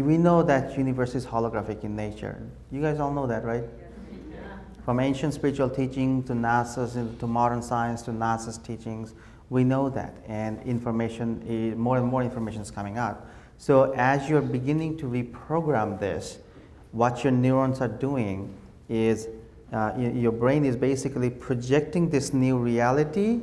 we know that universe is holographic in nature. You guys all know that, right? Yeah. From ancient spiritual teaching to NASA's, to modern science to NASA's teachings, we know that, and information is, more and more information is coming out. So as you're beginning to reprogram this, what your neurons are doing is your brain is basically projecting this new reality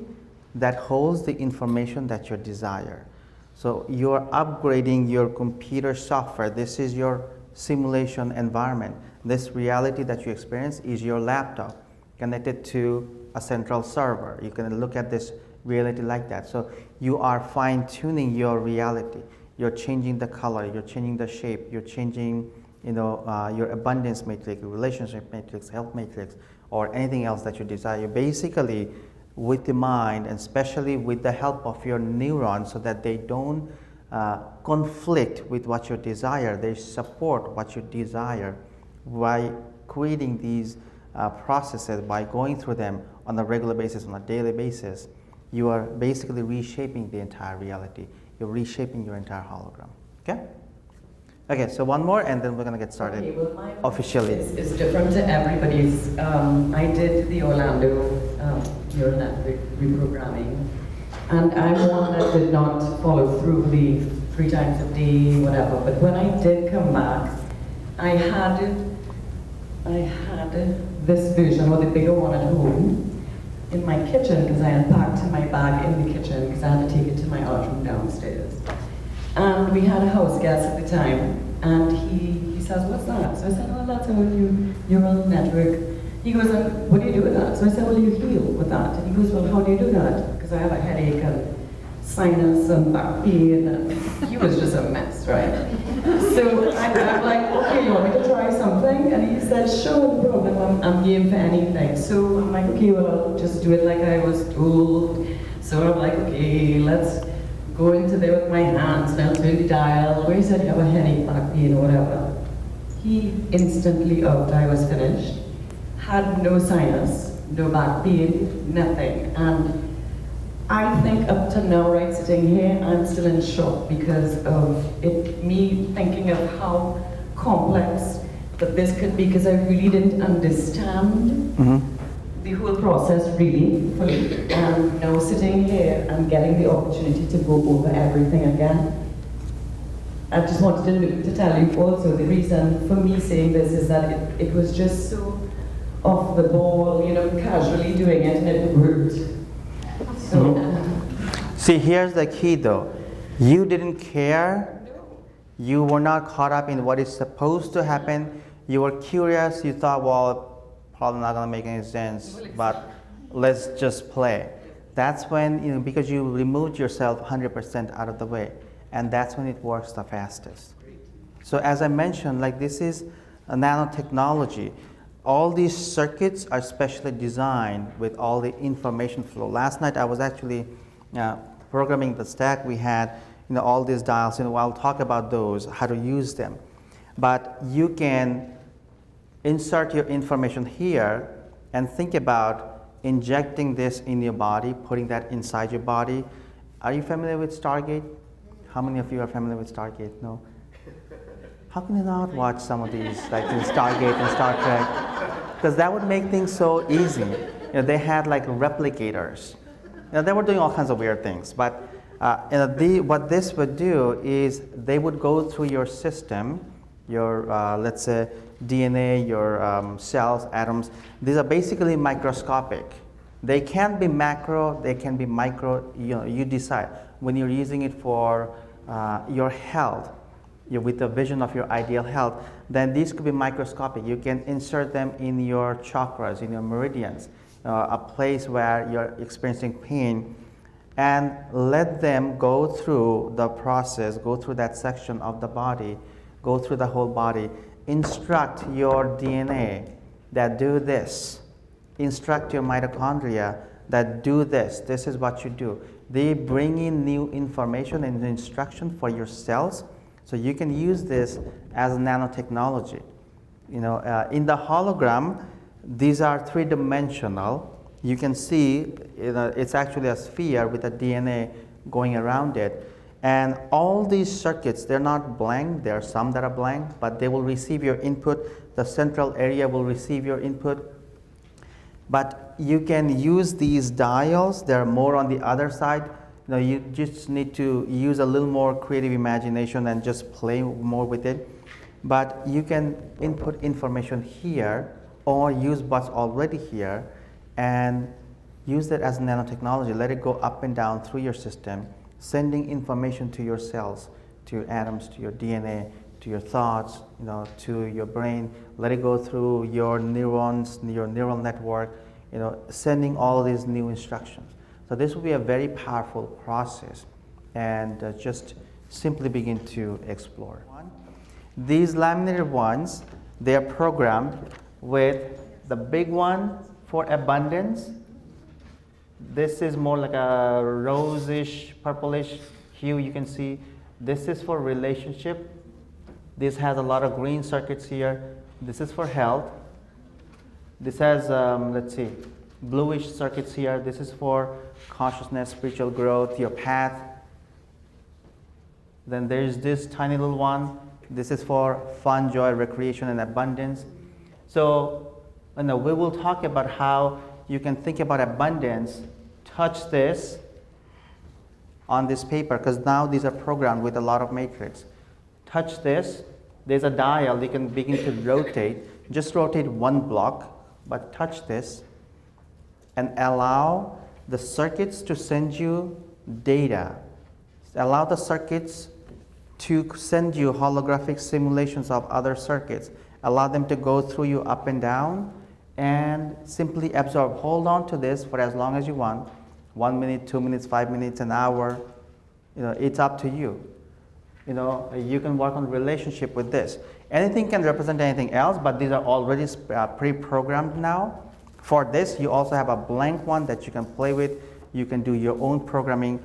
that holds the information that you desire. So you're upgrading your computer software. This is your simulation environment. This reality that you experience is your laptop connected to a central server. You can look at this reality like that. So you are fine-tuning your reality. You're changing the color, you're changing the shape, you're changing your abundance matrix, your relationship matrix, health matrix, or anything else that you desire. Basically, with the mind, and especially with the help of your neurons, so that they don't conflict with what you desire, they support what you desire by creating these processes, by going through them on a regular basis, on a daily basis. You are basically reshaping the entire reality. You're reshaping your entire hologram. Okay? Okay, so one more, and then we're going to get started. Okay, well, my officially. Is different to everybody's. I did the Orlando Neural Network Reprogramming, and I'm one that did not follow through the 3 times a day, whatever. But when I did come back, I had this version, or the bigger one at home, in my kitchen, because I had packed my bag in the kitchen because I had to take it to my art room downstairs. And we had a house guest at the time, and he says, "What's that?" So I said, "Oh, that's a new neural network." He goes, "And what do you do with that?" So I said, "Well, you heal with that." And he goes, "Well, how do you do that?" Because I have a headache and sinus and back pain, and he was just a mess, right? So I'm like, "Okay, you want me to try something?" And he said, "Sure, no problem, I'm game for anything." So I'm like, "Okay, well, I'll just do it like I was told." So I'm like, "Okay, let's go into there with my hands, and I'll turn the dial." Where he said, "You have a headache, back pain, or whatever." He instantly out, I was finished. Had no sinus, no back pain, nothing. And I think up to now, right, sitting here, I'm still in shock because of it, me thinking of how complex that this could be, because I really didn't understand the whole process really fully. And now sitting here and getting the opportunity to go over everything again. I just wanted to tell you also, the reason for me saying this is that it was just so off the ball, casually doing it, and it worked. So, see, here's the key though. You didn't care. You were not caught up in what is supposed to happen. You were curious. You thought, well, probably not going to make any sense, but let's just play. That's when, because you removed yourself 100% out of the way, and that's when it works the fastest. So as I mentioned, like, this is a nanotechnology. All these circuits are specially designed with all the information flow. Last night I was actually programming the stack. We had all these dials. I'll talk about those, how to use them. But you can insert your information here and think about injecting this in your body, putting that inside your body. Are you familiar with Stargate? How many of you are familiar with Stargate? No? How can you not watch some of these, like in Stargate and Star Trek? Because that would make things so easy. They had like replicators. They were doing all kinds of weird things. But what this would do is they would go through your system, your, let's say, DNA, your cells, atoms. These are basically microscopic. They can be macro, they can be micro. You decide. When you're using it for your health, with the vision of your ideal health, then these could be microscopic. You can insert them in your chakras, in your meridians, a place where you're experiencing pain, and let them go through the process, go through that section of the body, go through the whole body, instruct your DNA that do this, instruct your mitochondria that do this, this is what you do. They bring in new information and instruction for your cells. So you can use this as a nanotechnology. In the hologram, these are 3-dimensional. You can see it's actually a sphere with a DNA going around it. And all these circuits, they're not blank. There are some that are blank, but they will receive your input. The central area will receive your input. But you can use these dials. They're more on the other side. You just need to use a little more creative imagination and just play more with it. But you can input information here or use what's already here and use that as nanotechnology. Let it go up and down through your system, sending information to your cells, to your atoms, to your DNA, to your thoughts, to your brain. Let it go through your neurons, your neural network, sending all these new instructions. So this will be a very powerful process, and just simply begin to explore. These laminated ones, they are programmed with the big one for abundance. This is more like a rosish, purplish hue you can see. This is for relationship. This has a lot of green circuits here. This is for health. This has, let's see, bluish circuits here. This is for consciousness, spiritual growth, your path. Then there's this tiny little one. This is for fun, joy, recreation, and abundance. So we will talk about how you can think about abundance. Touch this on this paper, because now these are programmed with a lot of matrix. Touch this. There's a dial. You can begin to rotate. Just rotate one block, but touch this and allow the circuits to send you data. Allow the circuits to send you holographic simulations of other circuits. Allow them to go through you up and down and simply absorb. Hold on to this for as long as you want. 1 minute, 2 minutes, 5 minutes, an hour. It's up to you. You can work on relationship with this. Anything can represent anything else, but these are already pre-programmed now. For this, you also have a blank one that you can play with. You can do your own programming.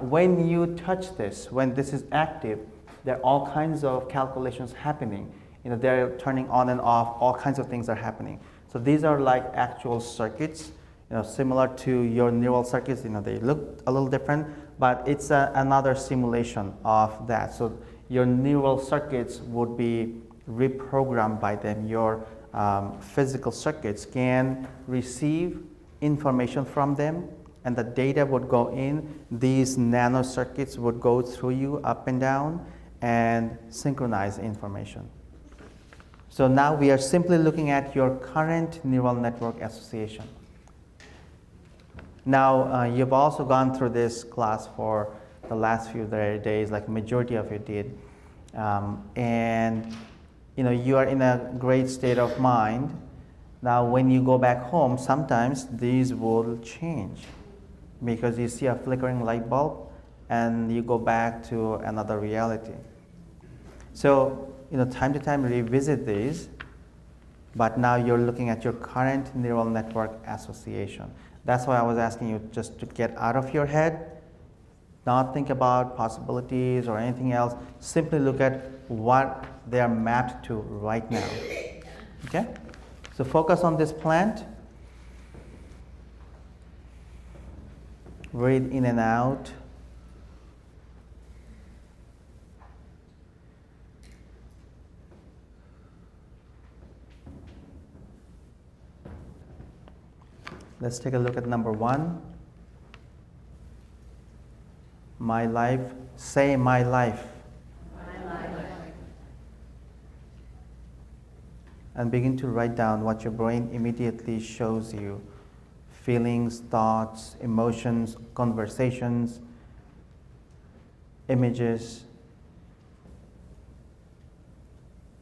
When you touch this, when this is active, there are all kinds of calculations happening. They're turning on and off, all kinds of things are happening. So these are like actual circuits, similar to your neural circuits. They look a little different, but it's another simulation of that. So your neural circuits would be reprogrammed by them. Your physical circuits can receive information from them, and the data would go in. These nano circuits would go through you up and down and synchronize information. So now we are simply looking at your current neural network association. Now you've also gone through this class for the last few days, like majority of you did, and you are in a great state of mind. Now when you go back home, sometimes these will change because you see a flickering light bulb and you go back to another reality. So time to time revisit these, but now you're looking at your current neural network association. That's why I was asking you just to get out of your head, not think about possibilities or anything else. Simply look at what they are mapped to right now. Okay? So focus on this plant. Breathe in and out. Let's take a look at number 1. My life. Say my life. My life. And begin to write down what your brain immediately shows you. Feelings, thoughts, emotions, conversations, images,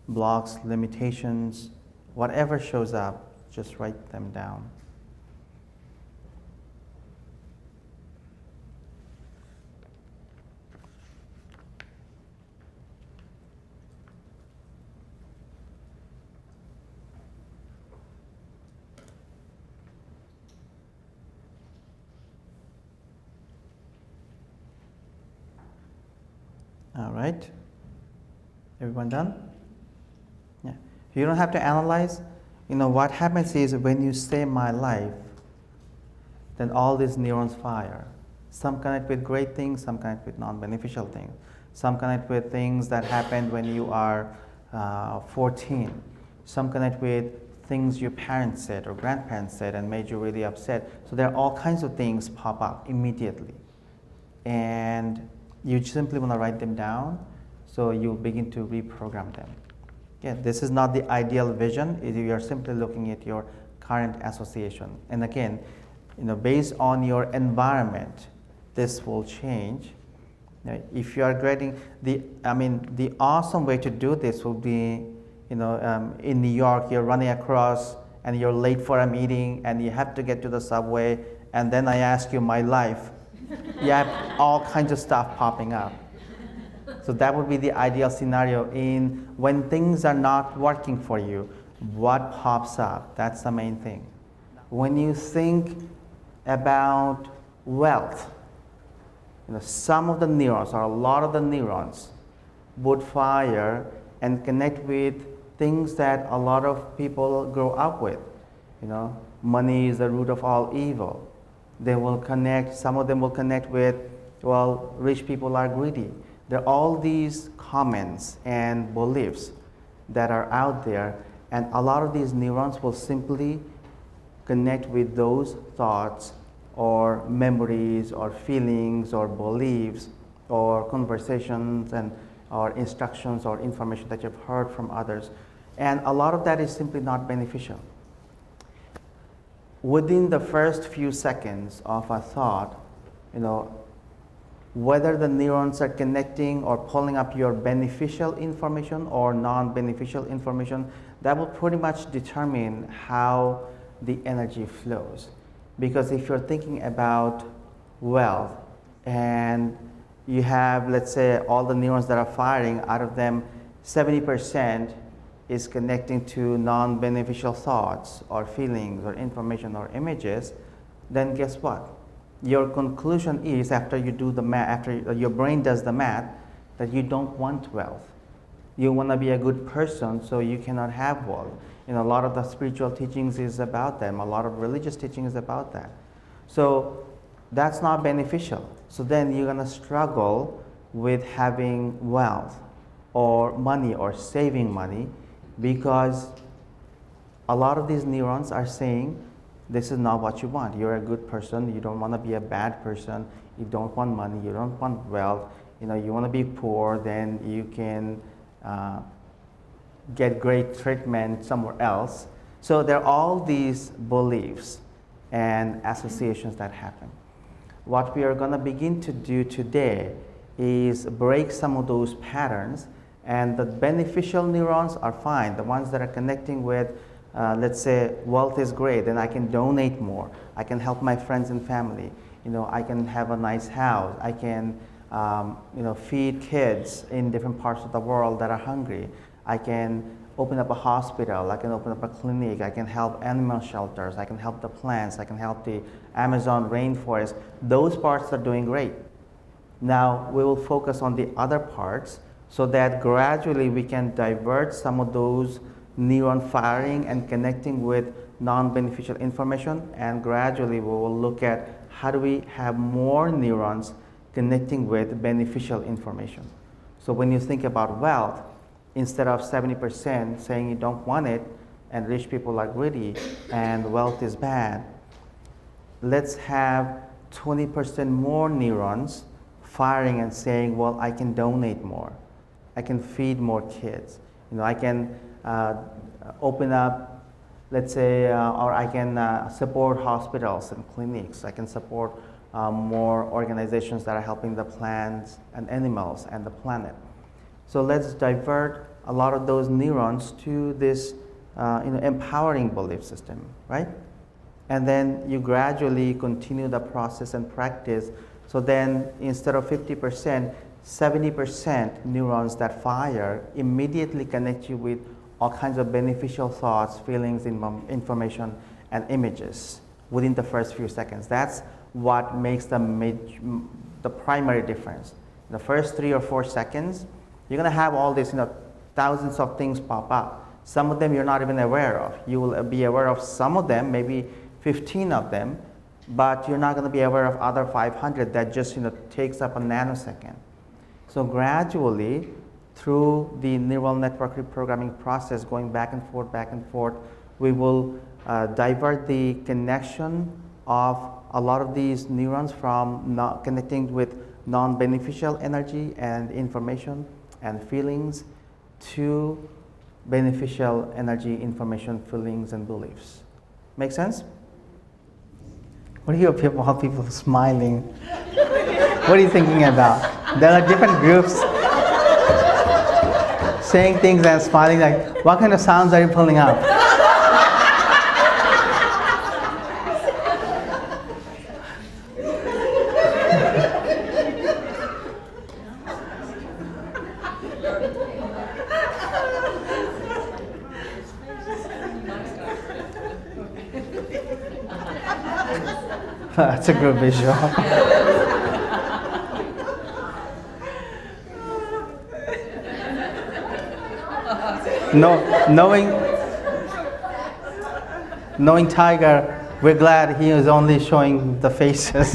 blocks, limitations, whatever shows up, just write them down. All right. Everyone done? Yeah. You don't have to analyze. What happens is when you say my life, then all these neurons fire. Some connect with great things, some connect with non-beneficial things. Some connect with things that happened when you are 14. Some connect with things your parents said or grandparents said and made you really upset. So there are all kinds of things pop up immediately. And you simply want to write them down, so you begin to reprogram them. Yeah, this is not the ideal vision. You are simply looking at your current association. And again, based on your environment, this will change. If you are getting the awesome way to do this will be, in New York, you're running across and you're late for a meeting and you have to get to the subway, and then I ask you my life. You have all kinds of stuff popping up. So that would be the ideal scenario. In when things are not working for you, what pops up? That's the main thing. When you think about wealth, some of the neurons or a lot of the neurons would fire and connect with things that a lot of people grow up with. Money is the root of all evil. They will connect, some of them will connect with, well, rich people are greedy. There are all these comments and beliefs that are out there, and a lot of these neurons will simply connect with those thoughts or memories or feelings or beliefs or conversations or instructions or information that you've heard from others. And a lot of that is simply not beneficial. Within the first few seconds of a thought, whether the neurons are connecting or pulling up your beneficial information or non-beneficial information, that will pretty much determine how the energy flows. Because if you're thinking about wealth and you have, let's say, all the neurons that are firing, out of them 70% is connecting to non-beneficial thoughts or feelings or information or images, then guess what? Your conclusion is, after you do the math, after your brain does the math, that you don't want wealth. You want to be a good person, so you cannot have wealth. A lot of the spiritual teachings is about them. A lot of religious teaching is about that. So that's not beneficial. So then you're going to struggle with having wealth or money or saving money, because a lot of these neurons are saying, this is not what you want. You're a good person. You don't want to be a bad person. You don't want money. You don't want wealth. You want to be poor, then you can get great treatment somewhere else. So there are all these beliefs and associations that happen. What we are going to begin to do today is break some of those patterns, and the beneficial neurons are fine. The ones that are connecting with, let's say, wealth is great, then I can donate more. I can help my friends and family. I can have a nice house. I can feed kids in different parts of the world that are hungry. I can open up a hospital. I can open up a clinic. I can help animal shelters. I can help the plants. I can help the Amazon rainforest. Those parts are doing great. Now we will focus on the other parts, so that gradually we can divert some of those neuron firing and connecting with non-beneficial information, and gradually we will look at how do we have more neurons connecting with beneficial information. So when you think about wealth, instead of 70% saying you don't want it and rich people are greedy and wealth is bad, let's have 20% more neurons firing and saying, well, I can donate more. I can feed more kids. I can open up, let's say, or I can support hospitals and clinics. I can support more organizations that are helping the plants and animals and the planet. So let's divert a lot of those neurons to this empowering belief system, right? And then you gradually continue the process and practice. So then instead of 50%, 70% neurons that fire immediately connect you with all kinds of beneficial thoughts, feelings, information, and images within the first few seconds. That's what makes the primary difference. The first 3 or 4 seconds, you're going to have all these, thousands of things pop up. Some of them you're not even aware of. You will be aware of some of them, maybe 15 of them, but you're not going to be aware of other 500 that just takes up a nanosecond. So gradually, through the neural network reprogramming process, going back and forth, we will divert the connection of a lot of these neurons from connecting with non-beneficial energy and information and feelings to beneficial energy, information, feelings, and beliefs. Make sense? What are you people smiling? What are you thinking about? There are different groups saying things and smiling. Like, what kind of sounds are you pulling up? That's a good visual. Knowing Tiger, we're glad he is only showing the faces.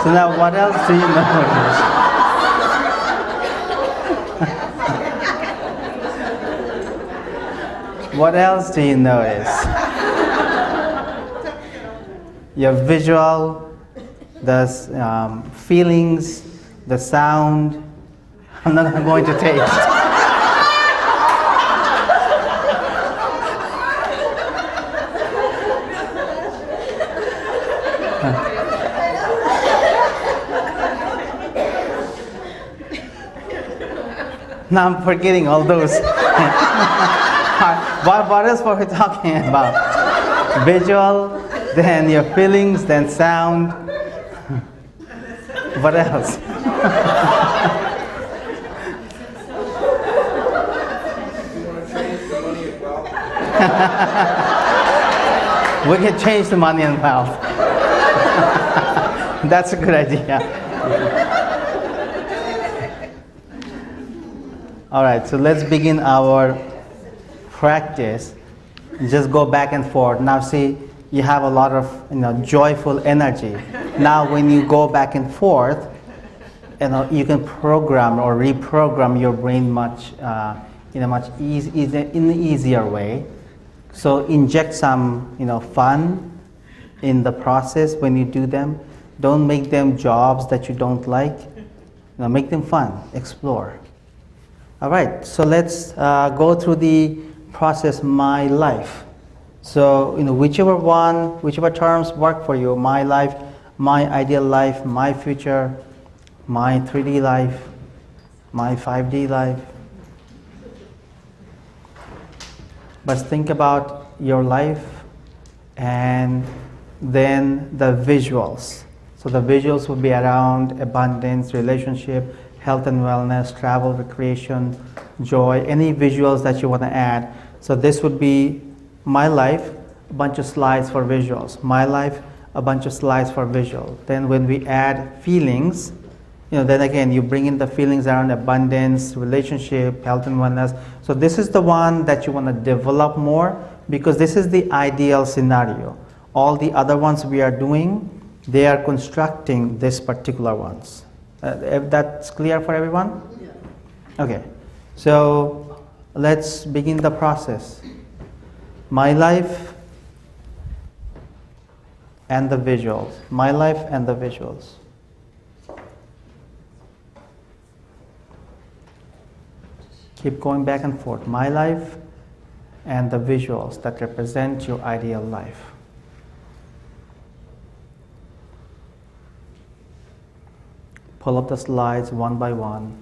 So now, what else do you know? What else do you notice? Your visual, the feelings, the sound. I'm not going to taste. Now I'm forgetting all those. What else were we talking about? Visual, then your feelings, then sound. What else? We can change the money and wealth. That's a good idea. All right, so let's begin our practice. Just go back and forth. Now see, you have a lot of joyful energy. Now when you go back and forth, you can program or reprogram your brain much in an easier way. So inject some fun in the process when you do them. Don't make them jobs that you don't like. Make them fun. Explore. All right. So let's go through the process. My life. So whichever terms work for you. My life, my ideal life, my future, my 3D life, my 5D life. But think about your life and then the visuals. So the visuals will be around abundance, relationship, health and wellness, travel, recreation, joy, any visuals that you want to add. So this would be my life, a bunch of slides for visuals. My life, a bunch of slides for visual. Then when we add feelings, then again you bring in the feelings around abundance, relationship, health and wellness. So this is the one that you want to develop more because this is the ideal scenario. All the other ones we are doing, they are constructing this particular ones. If that's clear for everyone? Yeah. Okay. So let's begin the process. My life and the visuals. My life and the visuals. Keep going back and forth. My life and the visuals that represent your ideal life. Pull up the slides one by one.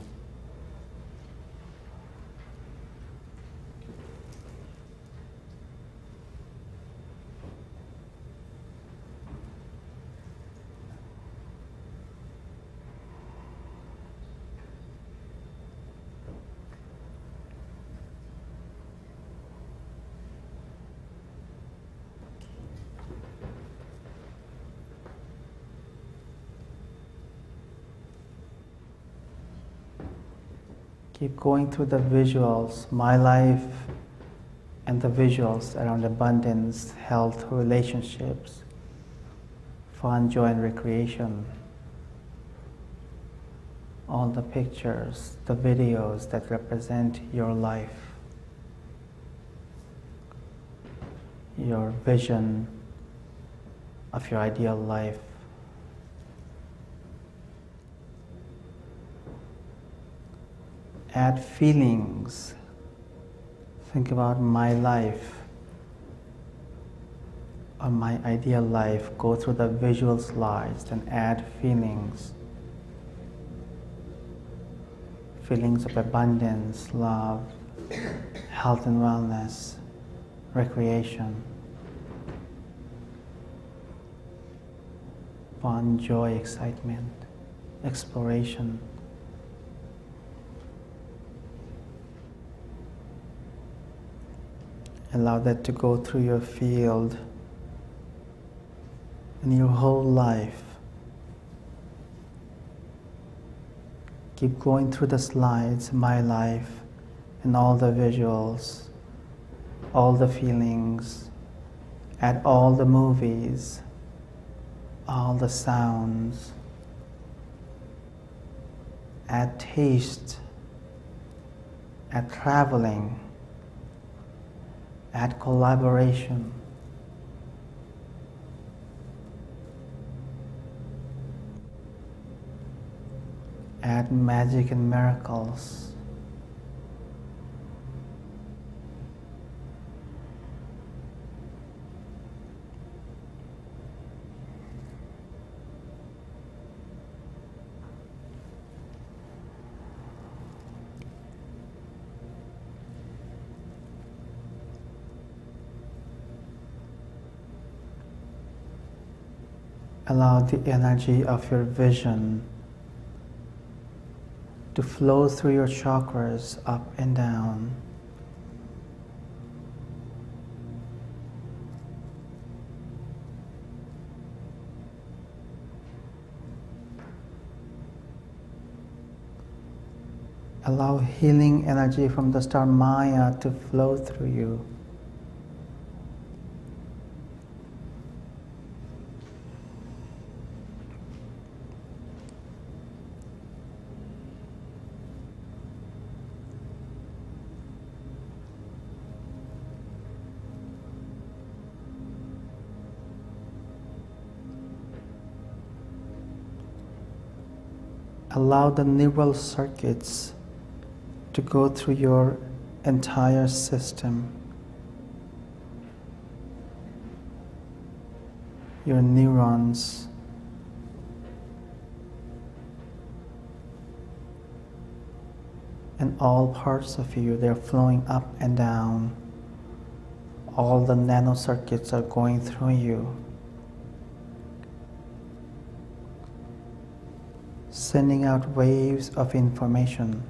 Keep going through the visuals, my life, and the visuals around abundance, health, relationships, fun, joy, and recreation. All the pictures, the videos that represent your life, your vision of your ideal life. Add feelings. Think about my life or my ideal life. Go through the visual slides and add feelings. Feelings of abundance, love, health and wellness, recreation, fun, joy, excitement, exploration. Allow that to go through your field and your whole life. Keep going through the slides, my life, and all the visuals, all the feelings, add all the movies, all the sounds, add taste, add traveling, add collaboration. Add magic and miracles. Allow the energy of your vision to flow through your chakras up and down. Allow healing energy from the star Maya to flow through you. Allow the neural circuits to go through your entire system. Your neurons. And all parts of you, they're flowing up and down. All the nanocircuits are going through you, sending out waves of information,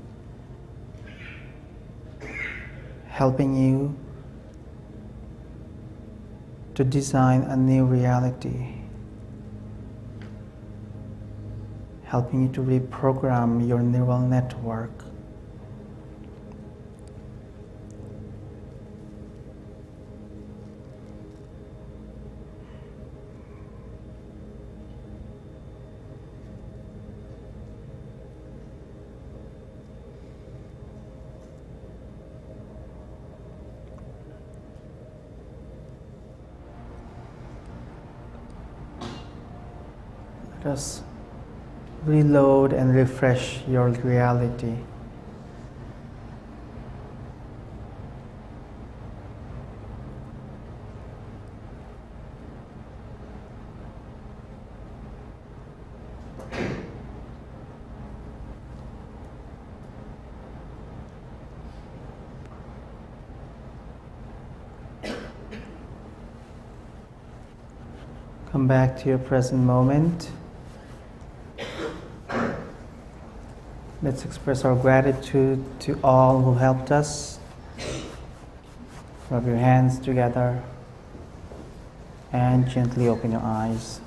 helping you to design a new reality, helping you to reprogram your neural network. Let us reload and refresh your reality. Come back to your present moment. Let's express our gratitude to all who helped us. Rub your hands together and gently open your eyes.